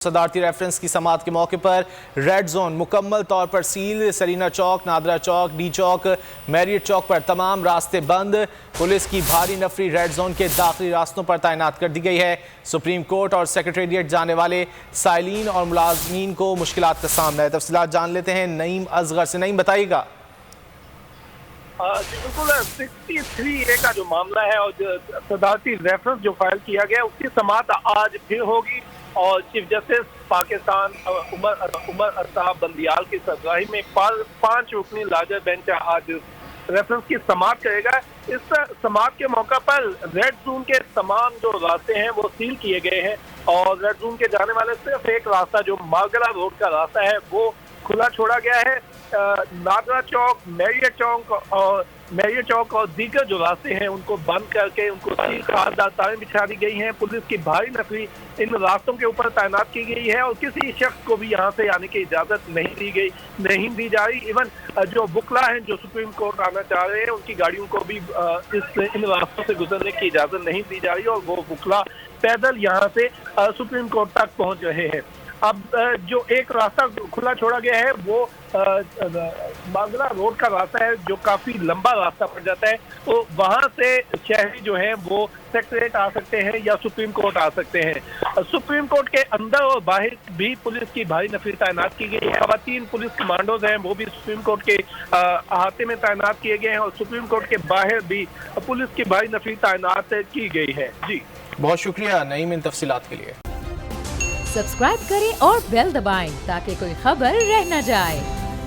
सदारती reference की समाअत के मौके पर रेड जोन मुकम्मल तौर पर सील। सरीना चौक, नादरा चौक, डी चौक, मैरियट चौक पर तमाम रास्ते बंद। पुलिस की भारी नफरी रेड जोन के दाखिली रास्तों पर तैनात कर दी गई है। सुप्रीम कोर्ट और सेक्रेटेरिएट जाने वाले साइलिन और मुलाजमीन को मुश्किलात का सामना है। तफसीलात जान लेते हैं नईम असगर से। नईम, बताइएगा। बिल्कुल 63A का जो मामला है और सदारती रेफरेंस जो फाइल किया गया उसकी समाअत आज फिर होगी और चीफ जस्टिस पाकिस्तान उमर अरसाब बंदियाल की सरबराही में 5 रुकनी लार्जर बेंच आज रेफरेंस की समाअत करेगा। इस समाअत के मौका पर रेड जोन के तमाम जो रास्ते हैं वो सील किए गए हैं और रेड जोन के जाने वाले सिर्फ एक रास्ता जो मारगला रोड का रास्ता है वो खुला छोड़ा गया है। नादरा चौक, मैरियट चौक और दीगर जो रास्ते हैं उनको बंद करके उनको सील तारें बिछा दी गई हैं। पुलिस की भारी नफरी इन रास्तों के ऊपर तैनात की गई है और किसी शख्स को भी यहाँ से आने की इजाजत नहीं दी जा रही। इवन जो बुकला हैं जो सुप्रीम कोर्ट आना चाह रहे हैं उनकी गाड़ियों को भी इन रास्तों से गुजरने की इजाजत नहीं दी जा रही और वो बुकला पैदल यहाँ से सुप्रीम कोर्ट तक पहुँच रहे हैं। अब जो एक रास्ता खुला छोड़ा गया है वो बांग्ला रोड का रास्ता है जो काफी लंबा रास्ता पड़ जाता है, तो वहां से शहरी जो हैं वो सेक्रेटेरिएट आ सकते हैं या सुप्रीम कोर्ट आ सकते हैं। सुप्रीम कोर्ट के अंदर और बाहर भी पुलिस की भारी नफरी तैनात की गई है। 3 पुलिस कमांडोज हैं वो भी सुप्रीम कोर्ट के अहाते में तैनात किए गए हैं और सुप्रीम कोर्ट के बाहर भी पुलिस की भारी नफरी तैनात की गई है। जी बहुत शुक्रिया नईम इन तफसीलात के लिए। सब्सक्राइब करें और बेल दबाएं ताकि कोई खबर रह न जाए।